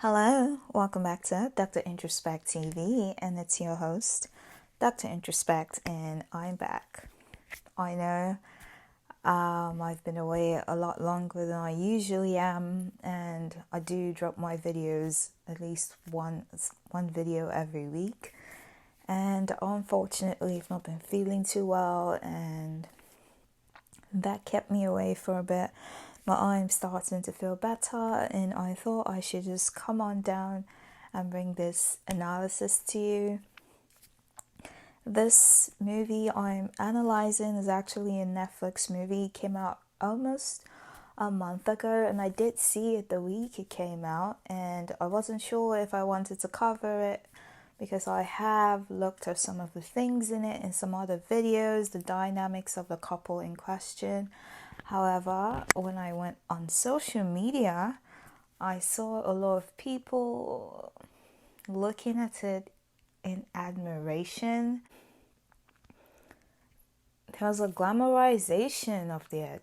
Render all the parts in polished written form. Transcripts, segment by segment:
Hello, welcome back to Dr. Introspect TV, and it's your host, Dr. Introspect, and I'm back. I know I've been away a lot longer than I usually am, and I do drop my videos at least one video every week. And unfortunately, I've not been feeling too well, and that kept me away for a bit. But I'm starting to feel better, and I thought I should just come on down and bring this analysis to you. This movie I'm analyzing is actually a Netflix movie. It came out almost a month ago, and I did see it the week it came out, and I wasn't sure if I wanted to cover it because I have looked at some of the things in it in some other videos, the dynamics of the couple in question. However, when I went on social media, I saw a lot of people looking at it in admiration. There was a glamorization of the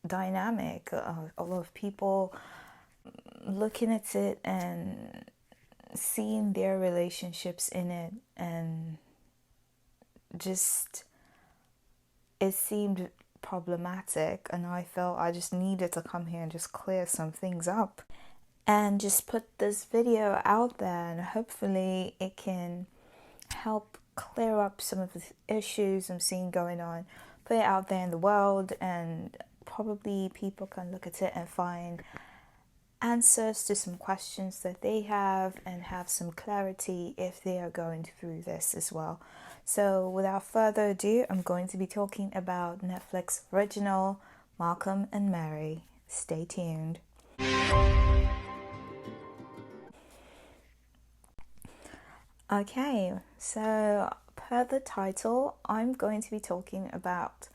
dynamic. A lot of people looking at it and seeing their relationships in it, and just it seemed problematic, and I felt I just needed to come here and just clear some things up and just put this video out there, and hopefully it can help clear up some of the issues I'm seeing going on, put it out there in the world, and probably people can look at it and find answers to some questions that they have and have some clarity if they are going through this as well. So without further ado, I'm going to be talking about Netflix original Malcolm and Mary. Stay tuned. Okay, so per the title, I'm going to be talking about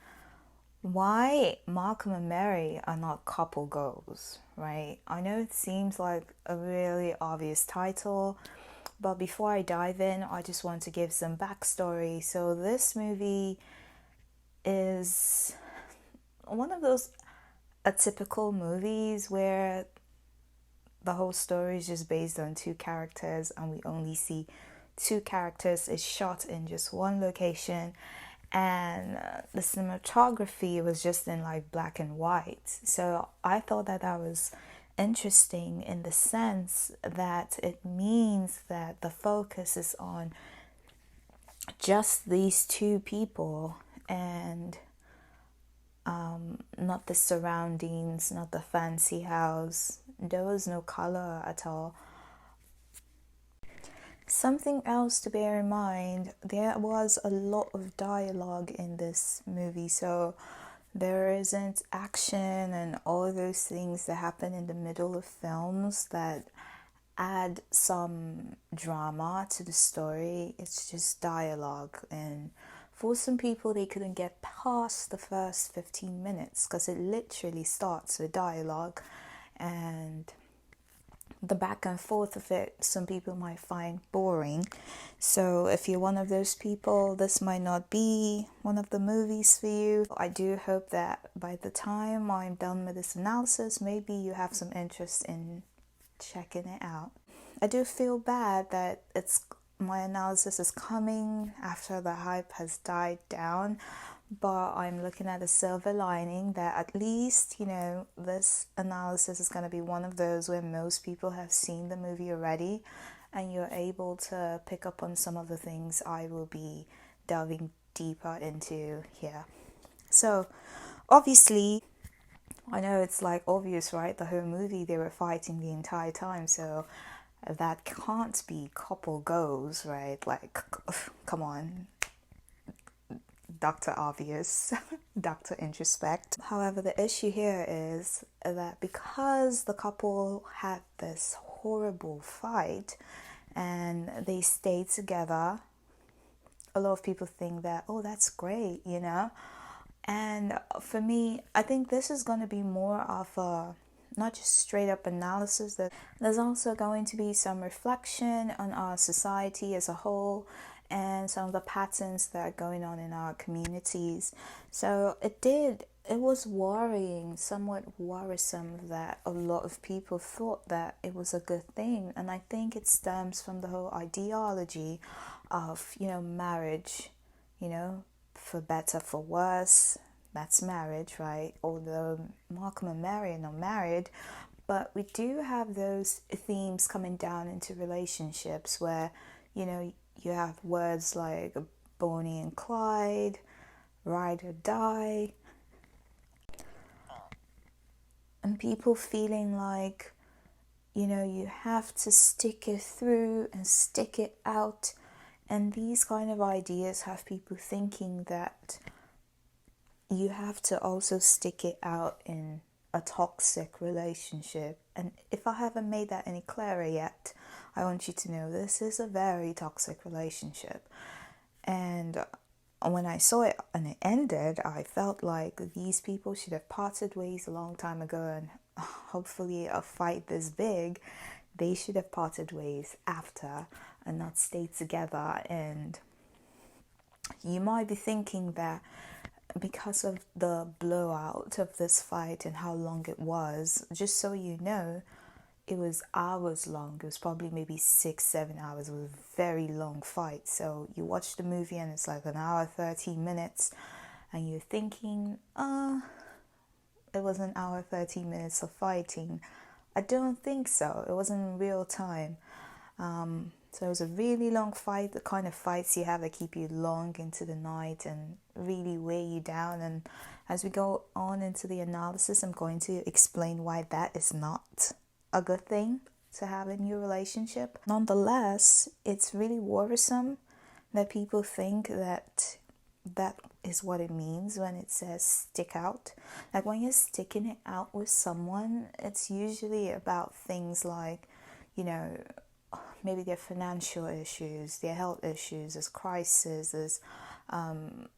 why Malcolm and Mary are not couple goals, right? I know it seems like a really obvious title, but before I dive in, I just want to give some backstory. So this movie is one of those atypical movies where the whole story is just based on two characters, and we only see two characters. It's shot in just one location, and the cinematography was just in like black and white. So I thought that was interesting in the sense that it means that the focus is on just these two people, and not the surroundings, not the fancy house. There was no color at all. Something else to bear in mind, there was a lot of dialogue in this movie, so there isn't action and all of those things that happen in the middle of films that add some drama to the story. It's just dialogue, and for some people they couldn't get past the first 15 minutes because it literally starts with dialogue, and the back and forth of it some people might find boring. So if you're one of those people, this might not be one of the movies for you. I do hope that by the time I'm done with this analysis, maybe you have some interest in checking it out. I do feel bad that my analysis is coming after the hype has died down, but I'm looking at a silver lining that at least, this analysis is going to be one of those where most people have seen the movie already, and you're able to pick up on some of the things I will be delving deeper into here. So, obviously, I know it's like obvious, right? The whole movie, they were fighting the entire time, so that can't be couple goals, right? Like, come on. Dr. Obvious, Dr. Introspect. However, the issue here is that because the couple had this horrible fight and they stayed together, a lot of people think that, oh, that's great, And for me, I think this is going to be more of a not just straight up analysis, that there's also going to be some reflection on our society as a whole and some of the patterns that are going on in our communities. So it did it was worrying, somewhat worrisome, that a lot of people thought that it was a good thing. And I think it stems from the whole ideology of, marriage, for better, for worse. That's marriage, right? Although Malcolm and Mary are not married, but we do have those themes coming down into relationships where, you have words like Bonnie and Clyde, ride or die, and people feeling like, you have to stick it through and stick it out. And these kind of ideas have people thinking that you have to also stick it out in a toxic relationship. And if I haven't made that any clearer yet, I want you to know this is a very toxic relationship. And when I saw it and it ended, I felt like these people should have parted ways a long time ago. And hopefully a fight this big, they should have parted ways after and not stayed together. And you might be thinking that because of the blowout of this fight and how long it was, just so you know, it was hours long. It was probably maybe 6-7 hours. It was a very long fight. So you watch the movie and it's like an hour 30 minutes and you're thinking, it was an hour 30 minutes of fighting. I don't think so. It wasn't real time. So it was a really long fight, the kind of fights you have that keep you long into the night and really weigh you down. And as we go on into the analysis, I'm going to explain why that is not a good thing to have in your relationship. Nonetheless, it's really worrisome that people think that that is what it means when it says stick out. Like when you're sticking it out with someone, it's usually about things like, maybe their financial issues, their health issues, there's crisis, there's an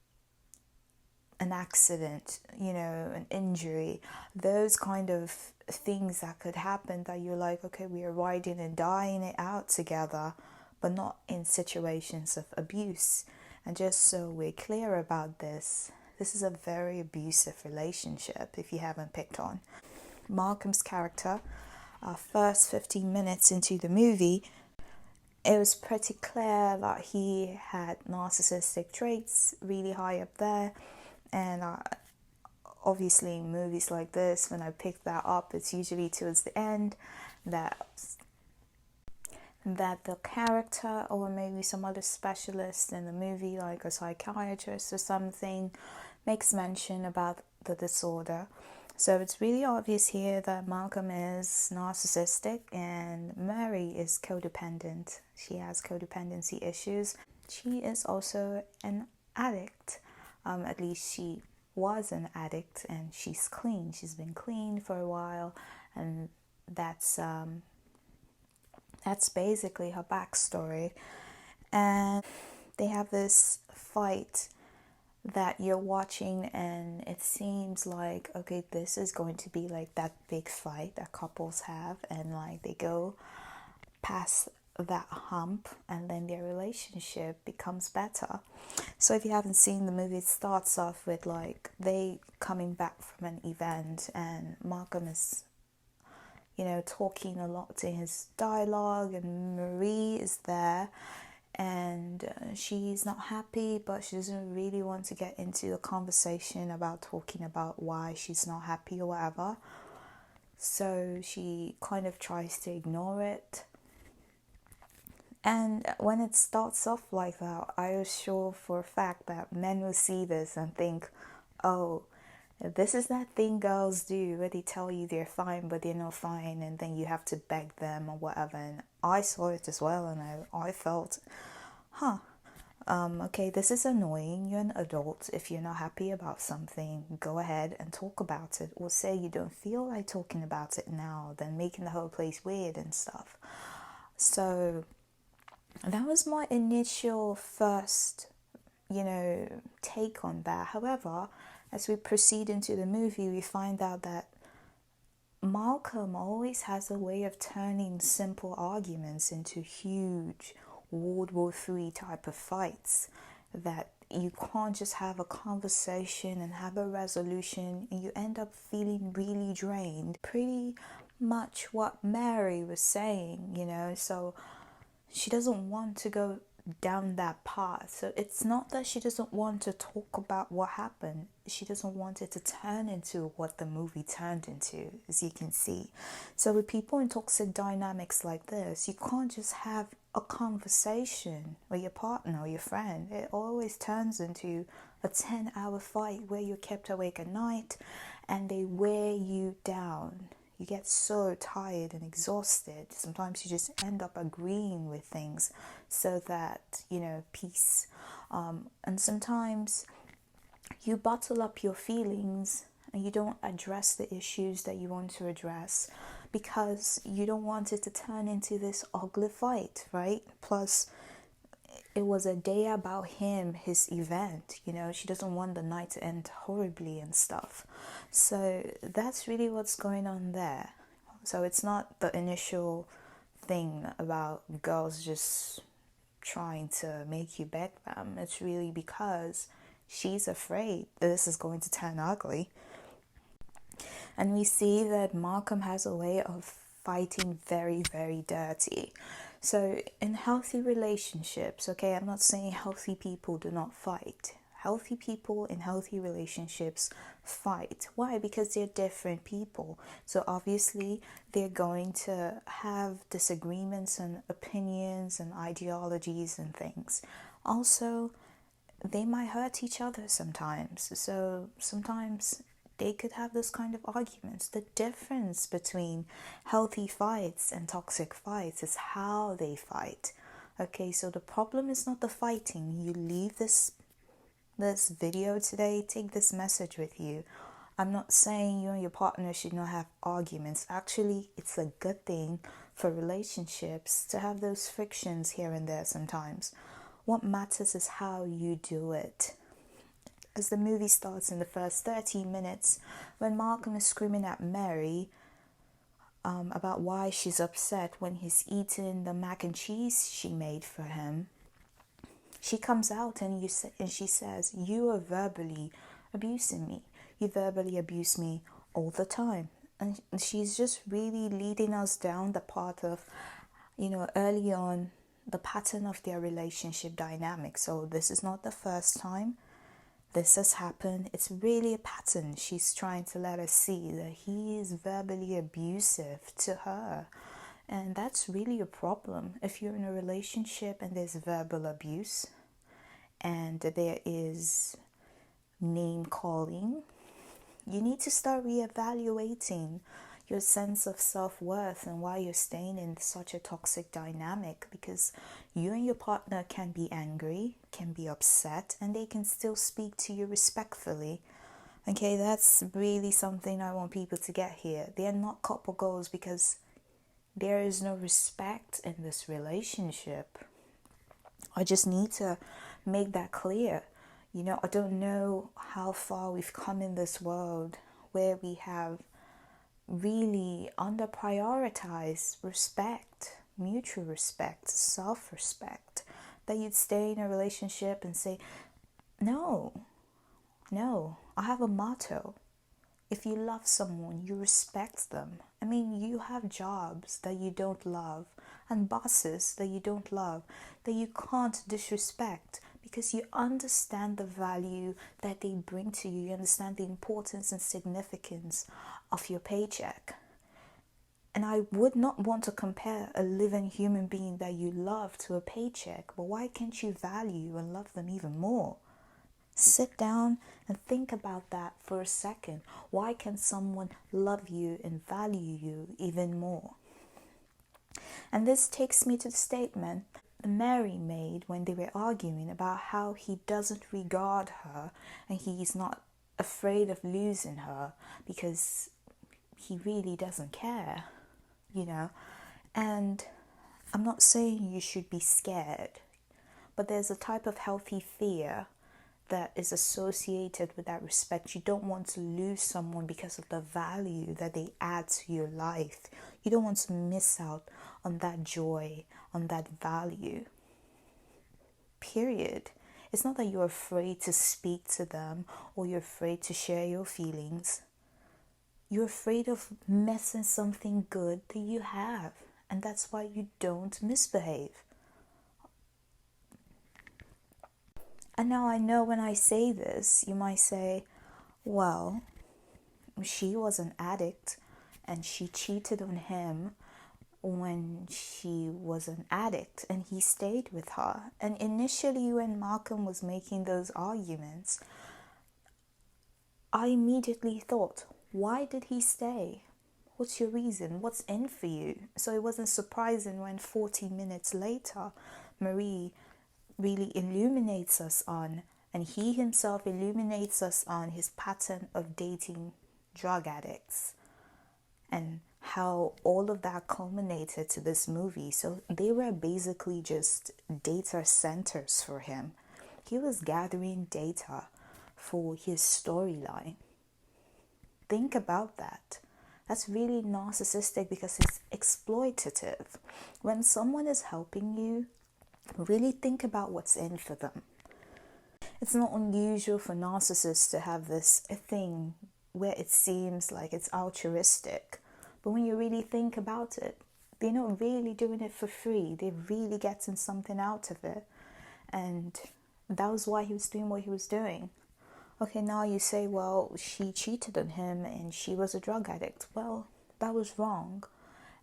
accident, an injury, those kind of things that could happen that you're like, okay, we are riding and dying it out together, but not in situations of abuse. And just so we're clear about this is a very abusive relationship if you haven't picked on. Malcolm's character, first 15 minutes into the movie, it was pretty clear that he had narcissistic traits really high up there. And obviously in movies like this, when I pick that up, it's usually towards the end that the character or maybe some other specialist in the movie, like a psychiatrist or something, makes mention about the disorder. So it's really obvious here that Malcolm is narcissistic and Mary is codependent. She has codependency issues. She is also an addict. At least she was an addict and she's clean. She's been clean for a while, and that's basically her backstory. And they have this fight that you're watching and it seems like, okay, this is going to be like that big fight that couples have, and like they go past that hump and then their relationship becomes better. So if you haven't seen the movie, it starts off with like they coming back from an event and Malcolm is talking a lot in his dialogue, and Marie is there and she's not happy, but she doesn't really want to get into a conversation about talking about why she's not happy or whatever. So she kind of tries to ignore it. And when it starts off like that, I was sure for a fact that men will see this and think, oh, this is that thing girls do where they tell you they're fine but they're not fine, and then you have to beg them or whatever. And I saw it as well, and I felt, okay, this is annoying. You're an adult. If you're not happy about something, go ahead and talk about it, or say you don't feel like talking about it now, then making the whole place weird and stuff. So that was my initial first, take on that. However, as we proceed into the movie, we find out that Malcolm always has a way of turning simple arguments into huge World War III type of fights that you can't just have a conversation and have a resolution, and you end up feeling really drained. Pretty much what Mary was saying, so she doesn't want to go down that path. So it's not that she doesn't want to talk about what happened, she doesn't want it to turn into what the movie turned into, as you can see. So with people in toxic dynamics like this, you can't just have a conversation with your partner or your friend. It always turns into a 10-hour fight where you're kept awake at night and they wear you down. You get so tired and exhausted. Sometimes you just end up agreeing with things so that, peace. And sometimes you bottle up your feelings and you don't address the issues that you want to address because you don't want it to turn into this ugly fight, right? Plus, it was a day about him, his event, she doesn't want the night to end horribly and stuff. So that's really what's going on there. So it's not the initial thing about girls just trying to make you beg them. It's really because she's afraid that this is going to turn ugly. And we see that Malcom has a way of fighting very, very dirty. So in healthy relationships, okay, I'm not saying healthy people do not fight. Healthy people in healthy relationships fight. Why? Because they're different people. So obviously they're going to have disagreements and opinions and ideologies and things. Also, they might hurt each other sometimes. So sometimes they could have this kind of arguments. The difference between healthy fights and toxic fights is how they fight. Okay, so the problem is not the fighting. You leave this video today, take this message with you. I'm not saying you and your partner should not have arguments. Actually, it's a good thing for relationships to have those frictions here and there sometimes. What matters is how you do it. As the movie starts in the first 30 minutes, when Malcom is screaming at Mary about why she's upset when he's eating the mac and cheese she made for him, she comes out and she says, "You are verbally abusing me. You verbally abuse me all the time." And she's just really leading us down the path of, early on, the pattern of their relationship dynamic. So this is not the first time this has happened. It's really a pattern. She's trying to let us see that he is verbally abusive to her. And that's really a problem. If you're in a relationship and there's verbal abuse and there is name calling, you need to start reevaluating your sense of self-worth and why you're staying in such a toxic dynamic, because you and your partner can be angry, can be upset, and they can still speak to you respectfully. Okay, that's really something I want people to get here. They are not couple goals because there is no respect in this relationship. I just need to make that clear. I don't know how far we've come in this world where we have really under prioritized respect, mutual respect, self-respect, that you'd stay in a relationship and say, no, I have a motto. If you love someone, you respect them. I mean, you have jobs that you don't love and bosses that you don't love, that you can't disrespect, because you understand the value that they bring to you. You understand the importance and significance of your paycheck. And I would not want to compare a living human being that you love to a paycheck, but why can't you value and love them even more? Sit down and think about that for a second. Why can someone love you and value you even more? And this takes me to the statement Mary made when they were arguing about how he doesn't regard her and he's not afraid of losing her because he really doesn't care, And I'm not saying you should be scared, but there's a type of healthy fear that is associated with that respect. You don't want to lose someone because of the value that they add to your life. You don't want to miss out on that joy, on that value. Period. It's not that you're afraid to speak to them or you're afraid to share your feelings. You're afraid of missing something good that you have, and that's why you don't misbehave. And now I know when I say this, you might say, well, she was an addict and she cheated on him when she was an addict and he stayed with her. And initially, when Malcom was making those arguments, I immediately thought, why did he stay? What's your reason? What's in for you? So it wasn't surprising when 40 minutes later, Marie really illuminates us on, and he himself illuminates us on his pattern of dating drug addicts and how all of that culminated to this movie. So they were basically just data centers for him. He was gathering data for his storyline. Think about that. That's really narcissistic because it's exploitative. When someone is helping you, really think about what's in for them. It's not unusual for narcissists to have this thing where it seems like it's altruistic. But when you really think about it, they're not really doing it for free. They're really getting something out of it. And that was why he was doing what he was doing. Okay, now you say, well, she cheated on him and she was a drug addict. Well, that was wrong.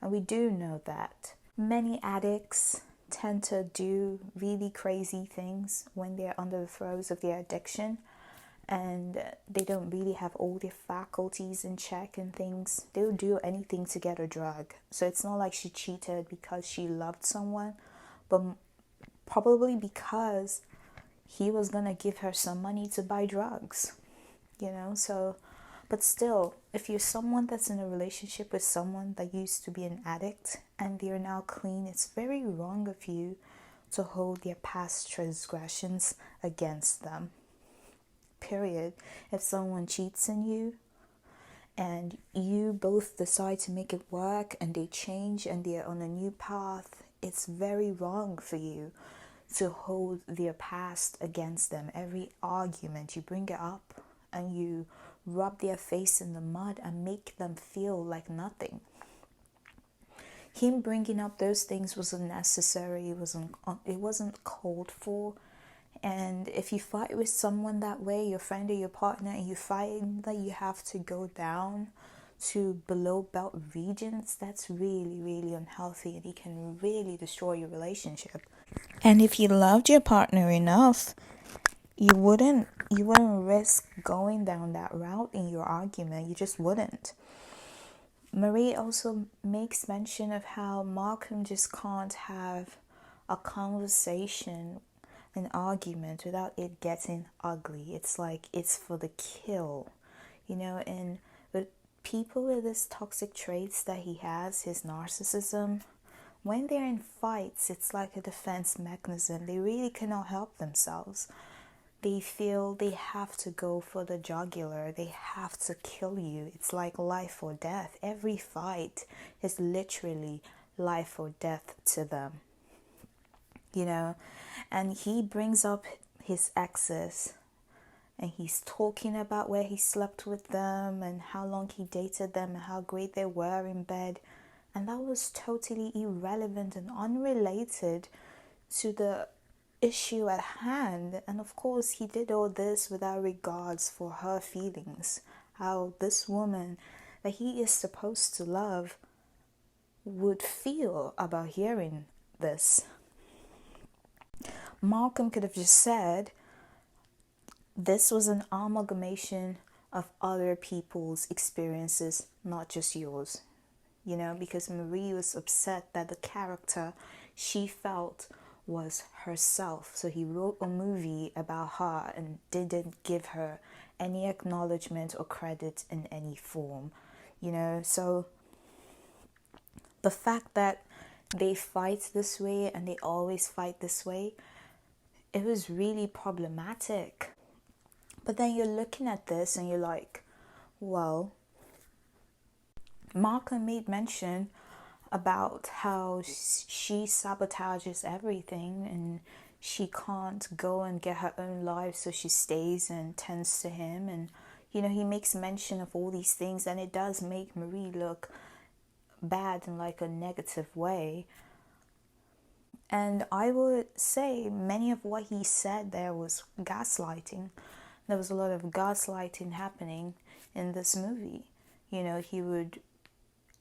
And we do know that. Many addicts tend to do really crazy things when they're under the throes of their addiction, and they don't really have all their faculties in check and things. They'll do anything to get a drug. So it's not like she cheated because she loved someone, but probably because he was gonna give her some money to buy drugs, so. But still, if you're someone that's in a relationship with someone that used to be an addict and they're now clean, it's very wrong of you to hold their past transgressions against them. Period. If someone cheats on you and you both decide to make it work and they change and they're on a new path, it's very wrong for you to hold their past against them. Every argument, you bring it up and you rub their face in the mud and make them feel like nothing. Him bringing up those things wasn't necessary. It wasn't called for. And if you fight with someone that way, your friend or your partner, and you find that you have to go down to below belt regions, that's really, really unhealthy, and it can really destroy your relationship. And if you loved your partner enough, you wouldn't risk going down that route in your argument. You just wouldn't. Marie also makes mention of how Malcom just can't have a conversation, an argument, without it getting ugly. It's like it's for the kill, and with people with this toxic traits that he has, his narcissism, when they're in fights, it's like a defense mechanism. They really cannot help themselves. They feel they have to go for the jugular. They have to kill you. It's like life or death. Every fight is literally life or death to them. And he brings up his exes and he's talking about where he slept with them and how long he dated them and how great they were in bed. And that was totally irrelevant and unrelated to the issue at hand. And of course, he did all this without regards for her feelings. How this woman that he is supposed to love would feel about hearing this. Malcom could have just said, this was an amalgamation of other people's experiences, not just yours. Because Marie was upset that the character she felt was herself. So he wrote a movie about her and didn't give her any acknowledgement or credit in any form. So the fact that they fight this way and they always fight this way, it was really problematic. But then you're looking at this and you're like, well, Malcom made mention about how she sabotages everything and she can't go and get her own life, so she stays and tends to him. And he makes mention of all these things, and it does make Marie look bad in like a negative way. And I would say many of what he said there was gaslighting. There was a lot of gaslighting happening in this movie. He would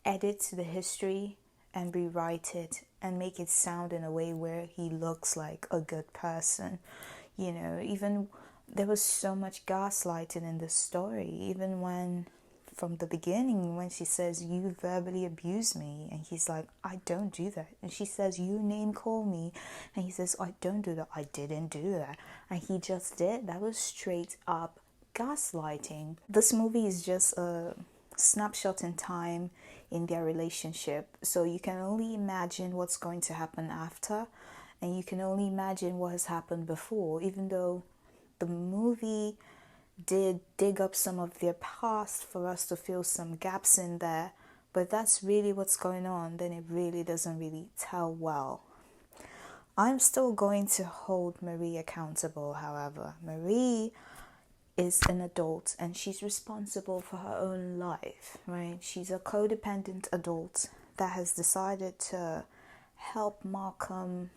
edit the history and rewrite it and make it sound in a way where he looks like a good person. Even there was so much gaslighting in the story, even when from the beginning, when she says, "You verbally abuse me," and he's like, "I don't do that." And she says, "You name call me," and he says, "I don't do that. I didn't do that." And he just did. That was straight up gaslighting. This movie is just a snapshot in time in their relationship, so you can only imagine what's going to happen after, and you can only imagine what has happened before, even though the movie did dig up some of their past for us to fill some gaps in there. But that's really what's going on, then it really doesn't really tell well. I'm still going to hold Marie accountable, however. Marie is an adult and she's responsible for her own life, right? She's a codependent adult that has decided to help Malcom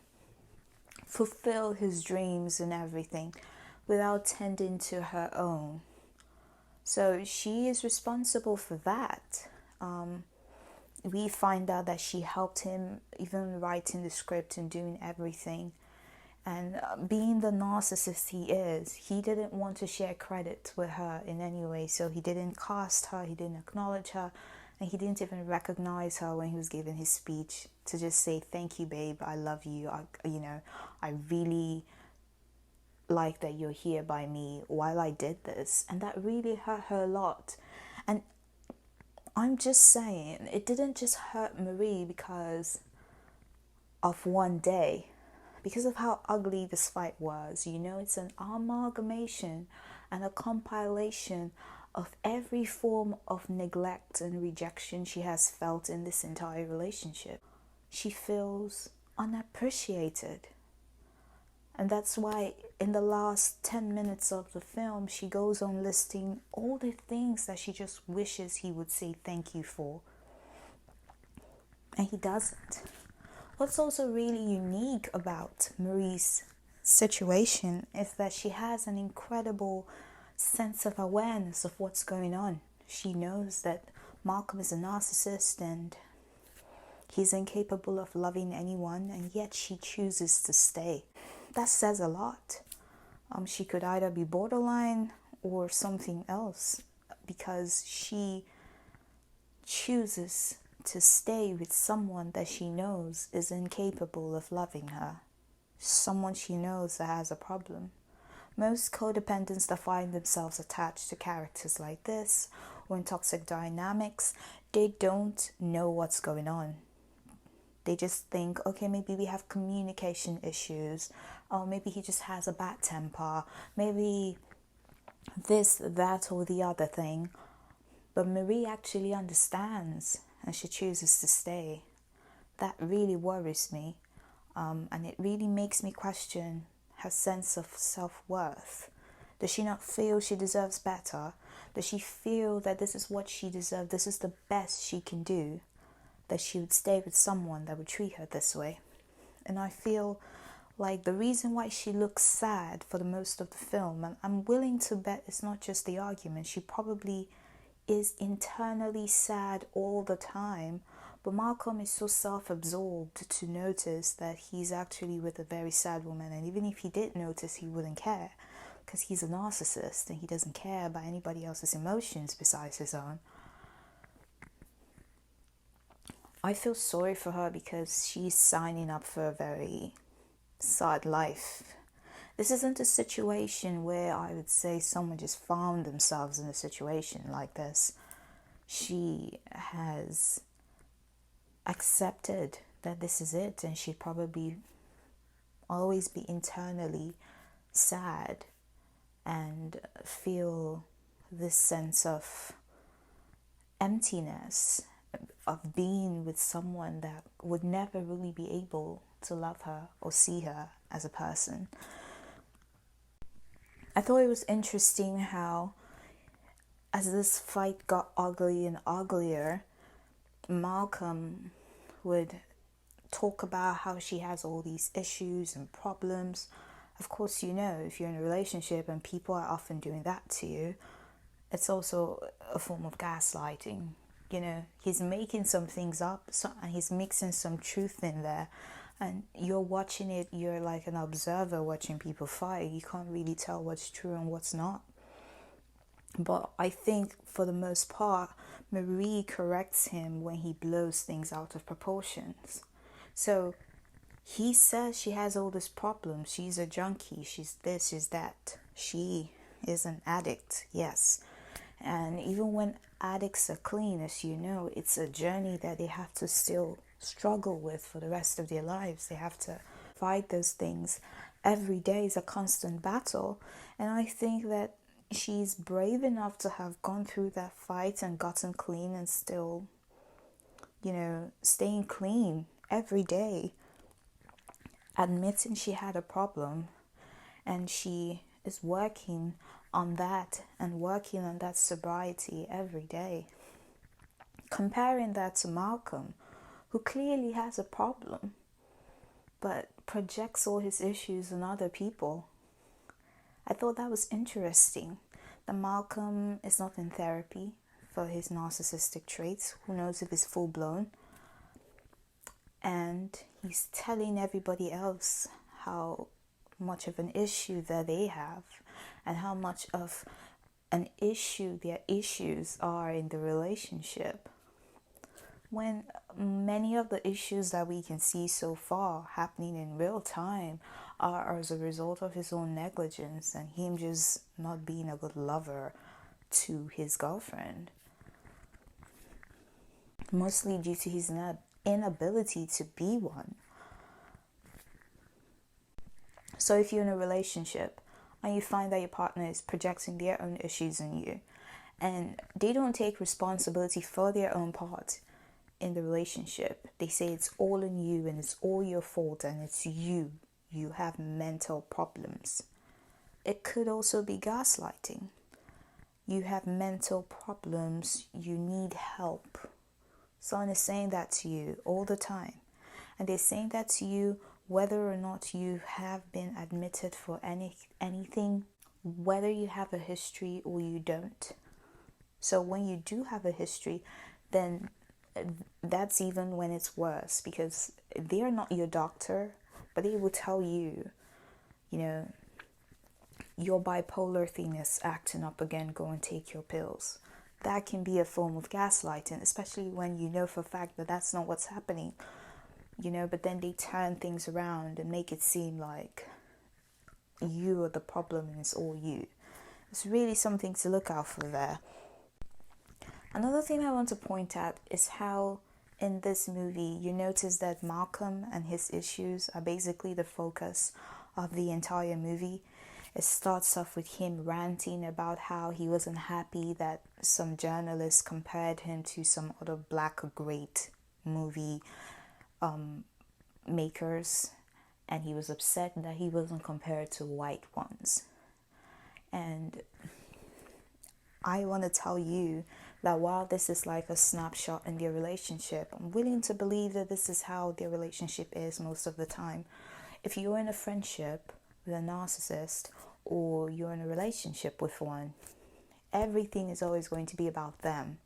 fulfill his dreams and everything without tending to her own. So she is responsible for that. We find out that she helped him even writing the script and doing everything. And being the narcissist he is, he didn't want to share credit with her in any way. So he didn't cast her, he didn't acknowledge her, and he didn't even recognize her when he was giving his speech to just say, "Thank you, babe, I love you. I really like that you're here by me while I did this." And that really hurt her a lot. And I'm just saying, it didn't just hurt Marie because of one day, because of how ugly this fight was. It's an amalgamation and a compilation of every form of neglect and rejection she has felt in this entire relationship. She feels unappreciated. And that's why in the last 10 minutes of the film, she goes on listing all the things that she just wishes he would say thank you for. And he doesn't. What's also really unique about Marie's situation is that she has an incredible sense of awareness of what's going on. She knows that Malcom is a narcissist and he's incapable of loving anyone, and yet she chooses to stay. That says a lot. She could either be borderline or something else, because she chooses to stay with someone that she knows is incapable of loving her, someone she knows that has a problem. Most codependents that find themselves attached to characters like this or in toxic dynamics, they don't know what's going on. They just think, okay, maybe we have communication issues, or maybe he just has a bad temper, maybe this, that, or the other thing. But Marie actually understands, and she chooses to stay. That really worries me, and it really makes me question her sense of self-worth. Does she not feel she deserves better? Does she feel that this is what she deserves, this is the best she can do, that she would stay with someone that would treat her this way? And I feel like the reason why she looks sad for the most of the film, and I'm willing to bet it's not just the argument, she probably is internally sad all the time, but Malcom is so self-absorbed to notice that he's actually with a very sad woman, and even if he did notice, he wouldn't care, because he's a narcissist and he doesn't care about anybody else's emotions besides his own. I feel sorry for her because she's signing up for a very sad life. This isn't a situation where I would say someone just found themselves in a situation like this. She has accepted that this is it, and she'd probably always be internally sad and feel this sense of emptiness of being with someone that would never really be able to love her or see her as a person. I thought it was interesting how, as this fight got ugly and uglier, Malcom would talk about how she has all these issues and problems. Of course, if you're in a relationship and people are often doing that to you, it's also a form of gaslighting. He's making some things up, and he's mixing some truth in there, and you're watching it. You're like an observer watching people fight. You can't really tell what's true and what's not. But I think for the most part, Marie corrects him when he blows things out of proportions. So he says she has all this problems. She's a junkie. She's this, she's that. She is an addict, yes. And even when addicts are clean, as you know, it's a journey that they have to still struggle with for the rest of their lives. They have to fight those things. Every day is a constant battle. And I think that she's brave enough to have gone through that fight and gotten clean and still, staying clean every day, admitting she had a problem, and she is working on that and working on that sobriety every day. Comparing that to Malcom, who clearly has a problem, but projects all his issues on other people. I thought that was interesting. That Malcom is not in therapy for his narcissistic traits. Who knows if it's full blown? And he's telling everybody else how much of an issue that they have and how much of an issue their issues are in the relationship. When many of the issues that we can see so far happening in real time are as a result of his own negligence and him just not being a good lover to his girlfriend. Mostly due to his inability to be one. So if you're in a relationship and you find that your partner is projecting their own issues on you and they don't take responsibility for their own part in the relationship, they say it's all on you and it's all your fault and it's you have mental problems. It could also be gaslighting. You have mental problems, you need help. Someone is saying that to you all the time, and they're saying that to you whether or not you have been admitted for anything, whether you have a history or you don't. So when you do have a history, then that's even when it's worse, because they're not your doctor, but they will tell you, your bipolar thing is acting up again, go and take your pills. That can be a form of gaslighting, especially when you know for a fact that that's not what's happening, but then they turn things around and make it seem like you are the problem and it's all you. It's really something to look out for there. Another thing I want to point out is how in this movie you notice that Malcom and his issues are basically the focus of the entire movie. It starts off with him ranting about how he wasn't happy that some journalists compared him to some other black great movie makers, and he was upset that he wasn't compared to white ones. And I want to tell you that while this is like a snapshot in their relationship, I'm willing to believe that this is how their relationship is most of the time. If you're in a friendship with a narcissist or you're in a relationship with one, everything is always going to be about them.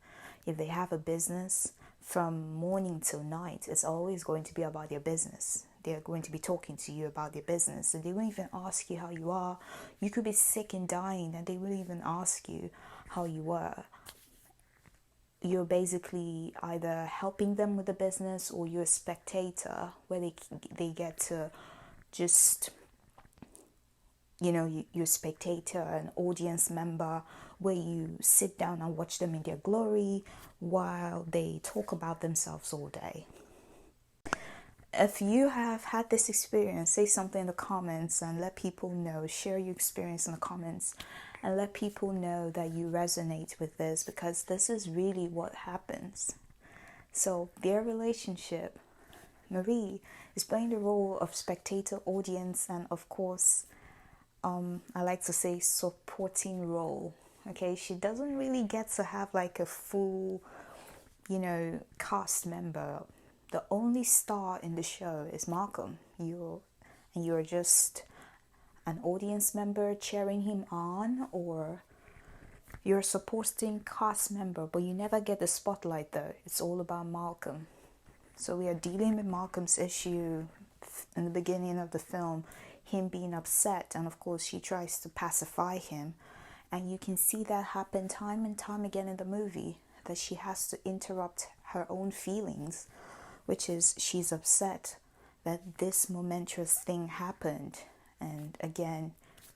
If they have a business, from morning till night, it's always going to be about their business. They're going to be talking to you about their business, and they won't even ask you how you are. You could be sick and dying and they won't even ask you how you were. You're basically either helping them with the business or you're a spectator where they get to just, you're a spectator, an audience member, where you sit down and watch them in their glory while they talk about themselves all day. If you have had this experience, say something in the comments and let people know. Share your experience in the comments and let people know that you resonate with this, because this is really what happens. So their relationship, Marie is playing the role of spectator, audience, and of course, I like to say supporting role. Okay, she doesn't really get to have like a full, cast member. The only star in the show is Malcolm. You're just an audience member cheering him on, or you're a supporting cast member, but you never get the spotlight though. It's all about Malcolm. So we are dealing with Malcolm's issue in the beginning of the film, him being upset, and of course she tries to pacify him. And you can see that happen time and time again in the movie, that she has to interrupt her own feelings, which is she's upset that this momentous thing happened. And again,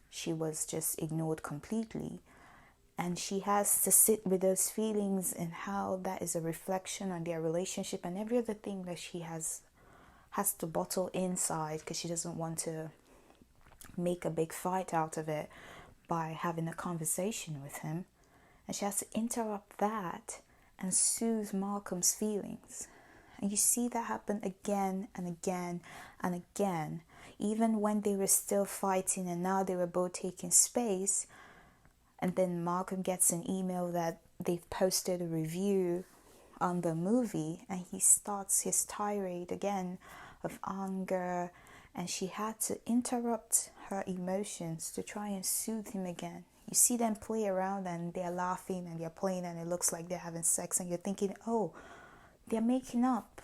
she was just ignored completely. And she has to sit with those feelings and how that is a reflection on their relationship and every other thing that she has to bottle inside, because she doesn't want to make a big fight out of it by having a conversation with him. And she has to interrupt that and soothe Malcolm's feelings. And you see that happen again and again and again. Even when they were still fighting and now they were both taking space, and then Malcolm gets an email that they've posted a review on the movie, and he starts his tirade again of anger, and she had to interrupt her emotions to try and soothe him again. You see them play around and they're laughing and they're playing and it looks like they're having sex, and you're thinking, oh, they're making up.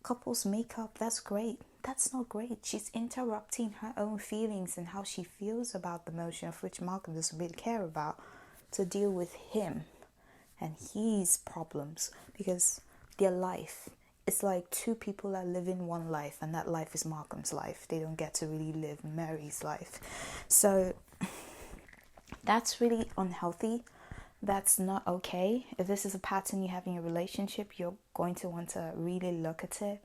Couples make up, that's great. That's not great. She's interrupting her own feelings and how she feels about the motion, of which Malcolm doesn't really care about, to deal with him and his problems, because their life, it's like two people are living one life, and that life is Malcolm's life. They don't get to really live Mary's life. So that's really unhealthy. That's not okay. If this is a pattern you have in your relationship, you're going to want to really look at it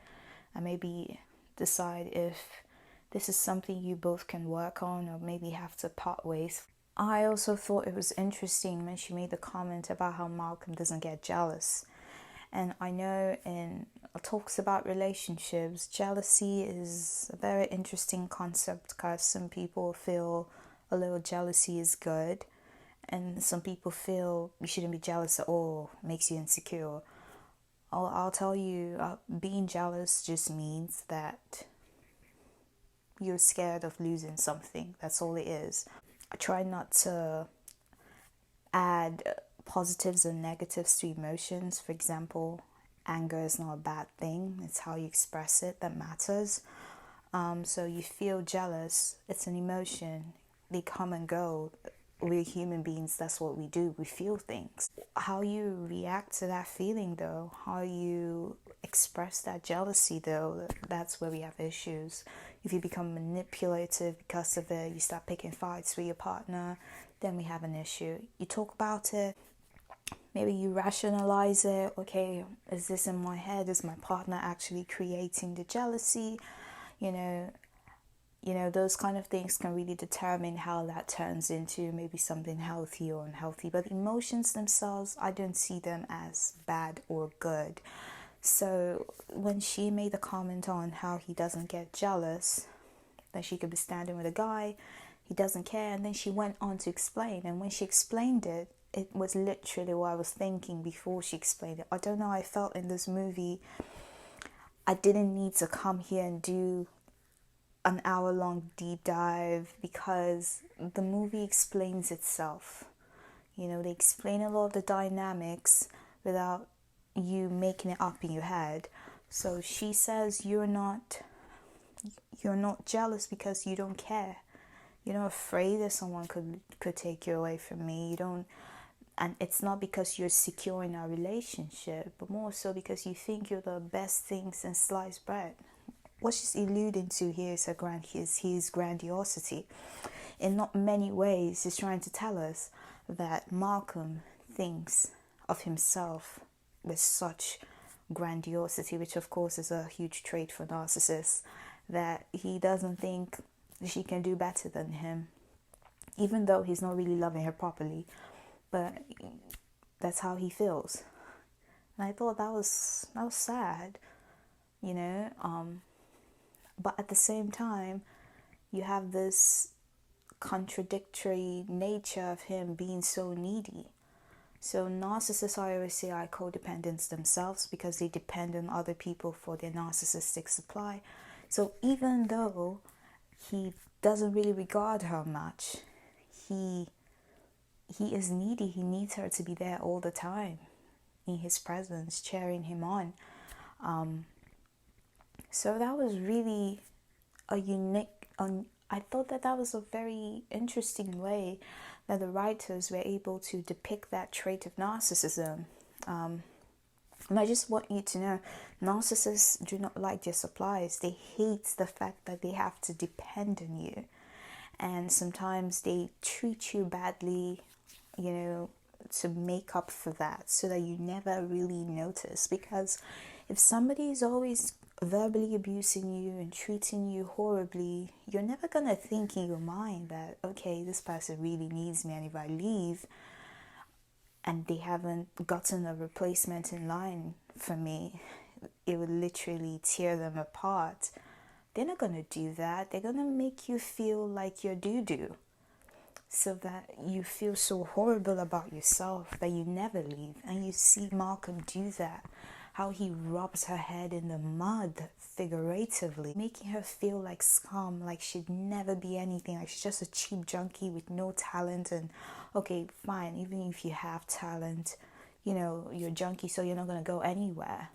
and maybe decide if this is something you both can work on, or maybe have to part ways. I also thought it was interesting when she made the comment about how Malcolm doesn't get jealous. And I know in talks about relationships, jealousy is a very interesting concept, because some people feel a little jealousy is good, and some people feel you shouldn't be jealous at all, makes you insecure. I'll tell you, being jealous just means that you're scared of losing something. That's all it is. I try not to add positives and negatives to emotions. For example, anger is not a bad thing. It's how you express it that matters. So you feel jealous. It's an emotion. They come and go. We're human beings. That's what we do. We feel things. How you react to that feeling, though, how you express that jealousy, though, that's where we have issues. If you become manipulative because of it, you start picking fights with your partner, then we have an issue. You talk about it, maybe you rationalize it. Okay, is this in my head? Is my partner actually creating the jealousy? Those kind of things can really determine how that turns into maybe something healthy or unhealthy. But emotions themselves, I don't see them as bad or good. So when she made the comment on how he doesn't get jealous, that she could be standing with a guy, he doesn't care, and then she went on to explain. And when she explained it, it was literally what I was thinking before she explained it. I don't know, I felt in this movie I didn't need to come here and do an hour-long deep dive, because the movie explains itself. They explain a lot of the dynamics without you making it up in your head. So she says you're not jealous because you don't care. You're not afraid that someone could take you away from me. You don't, and it's not because you're secure in our relationship, but more so because you think you're the best thing since sliced bread. What she's alluding to here is his grandiosity. In not many ways, he's trying to tell us that Malcolm thinks of himself with such grandiosity, which of course is a huge trait for narcissists, that he doesn't think she can do better than him, even though he's not really loving her properly. But that's how he feels. And I thought that was sad, you know. But at the same time, you have this contradictory nature of him being so needy. So narcissists, I always say, are codependents themselves because they depend on other people for their narcissistic supply. So even though he doesn't really regard her much, he is needy. He needs her to be there all the time in his presence, cheering him on. So that was really a unique, I thought that was a very interesting way that the writers were able to depict that trait of narcissism. And I just want you to know, narcissists do not like their supplies. They hate the fact that they have to depend on you. And sometimes they treat you badly, you know, to make up for that, so that you never really notice. Because if somebody is always verbally abusing you and treating you horribly, you're never going to think in your mind that, okay, this person really needs me, and if I leave and they haven't gotten a replacement in line for me, it would literally tear them apart. They're not going to do that. They're going to make you feel like you're doo-doo, so that you feel so horrible about yourself that you never leave. And you see Malcom do that, how he rubs her head in the mud, figuratively, making her feel like scum, like she'd never be anything, like she's just a cheap junkie with no talent. And okay, fine, even if you have talent, you know, you're a junkie, so you're not going to go anywhere.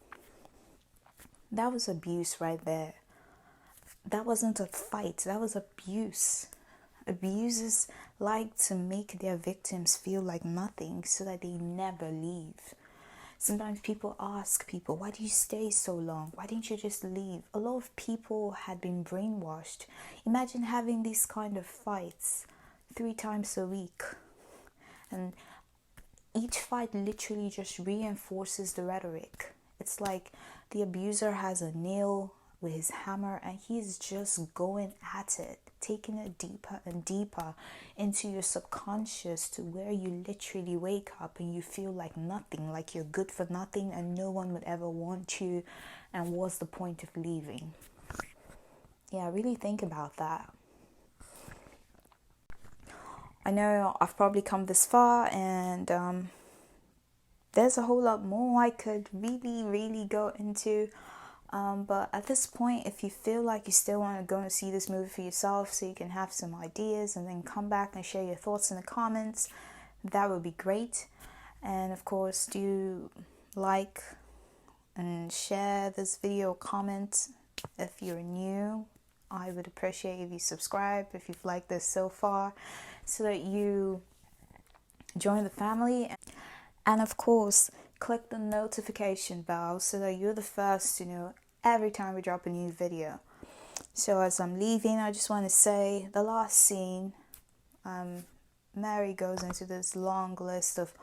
That was abuse right there. That wasn't a fight, that was abuse. Abusers like to make their victims feel like nothing so that they never leave. Sometimes people ask people, why do you stay so long? Why didn't you just leave? A lot of people had been brainwashed. Imagine having these kind of fights 3 times a week. And each fight literally just reinforces the rhetoric. It's like the abuser has a nail with his hammer and he's just going at it, taking it deeper and deeper into your subconscious, to where you literally wake up and you feel like nothing, like you're good for nothing and no one would ever want you, and what's the point of leaving? Yeah, really think about that. I know I've probably come this far, and there's a whole lot more I could really go into. But at this point, if you feel like you still want to go and see this movie for yourself so you can have some ideas and then come back and share your thoughts in the comments, that would be great. And of course, do like and share this video, comment if you're new. I would appreciate if you subscribe if you've liked this so far, so that you join the family. And of course, click the notification bell so that you're the first to know every time we drop a new video. So as I'm leaving, I just want to say the last scene, Mary goes into this long list of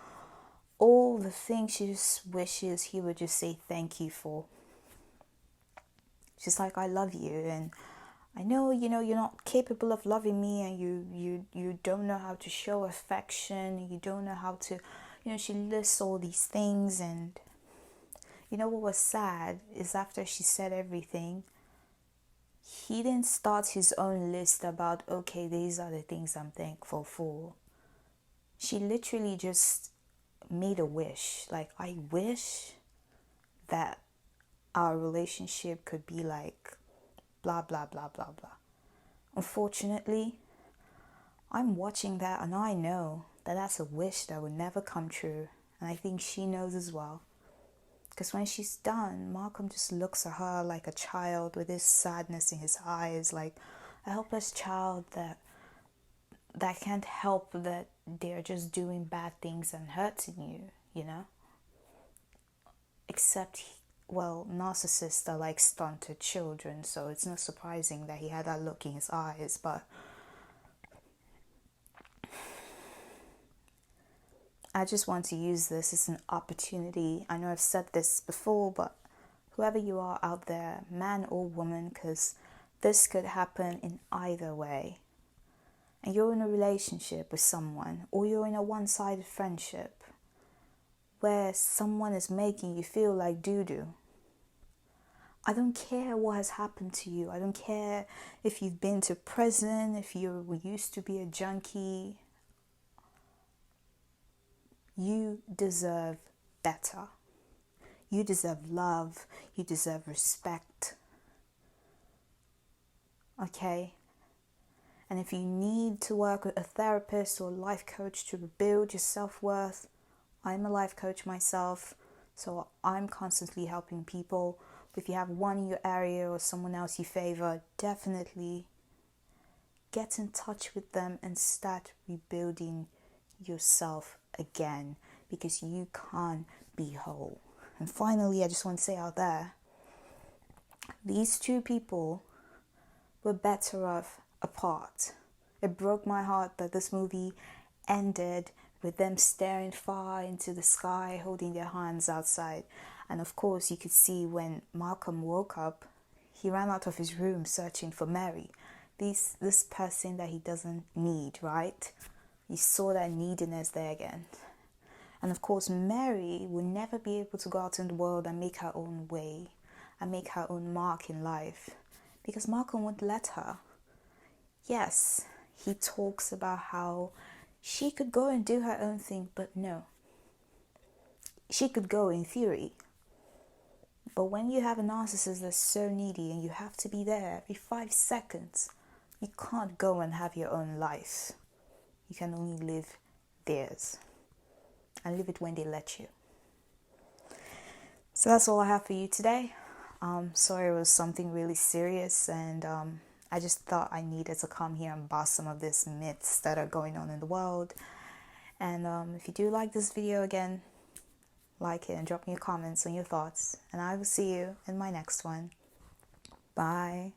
all the things she just wishes he would just say thank you for. She's like, I love you, and I know, you know, you're not capable of loving me, and you don't know how to show affection, you don't know how to, you know, she lists all these things. And you know what was sad is, after she said everything, he didn't start his own list about, okay, these are the things I'm thankful for. She literally just made a wish, like, I wish that our relationship could be like blah blah blah blah blah. Unfortunately, I'm watching that and I know that that's a wish that would never come true, and I think she knows as well. Because when she's done, Malcom just looks at her like a child with this sadness in his eyes, like a helpless child that can't help that they're just doing bad things and hurting you, you know? Except, well, narcissists are like stunted children, so it's not surprising that he had that look in his eyes. But I just want to use this as an opportunity. I know I've said this before, but whoever you are out there, man or woman, because this could happen in either way. And you're in a relationship with someone, or you're in a one-sided friendship. where someone is making you feel like doo-doo. I don't care what has happened to you. I don't care if you've been to prison, if you used to be a junkie. You deserve better. You deserve love. You deserve respect. Okay? And if you need to work with a therapist or a life coach to rebuild your self-worth, I'm a life coach myself, so I'm constantly helping people. If you have one in your area or someone else you favor, definitely get in touch with them and start rebuilding yourself again, because you can't be whole. And finally, I just want to say out there, these two people were better off apart. It broke my heart that this movie ended with them staring far into the sky, holding their hands outside. And of course, you could see when Malcom woke up, he ran out of his room searching for Mary, this person that he doesn't need, right? You saw that neediness there again. And of course, Mary will never be able to go out in the world and make her own way and make her own mark in life, because Malcom won't let her. Yes, he talks about how she could go and do her own thing, but no. She could go in theory. But when you have a narcissist that's so needy and you have to be there every 5 seconds, you can't go and have your own life. You can only live theirs. And live it when they let you. So that's all I have for you today. Sorry it was something really serious, and I just thought I needed to come here and bust some of these myths that are going on in the world. And if you do like this video, again, like it and drop me your comments and your thoughts. And I will see you in my next one. Bye.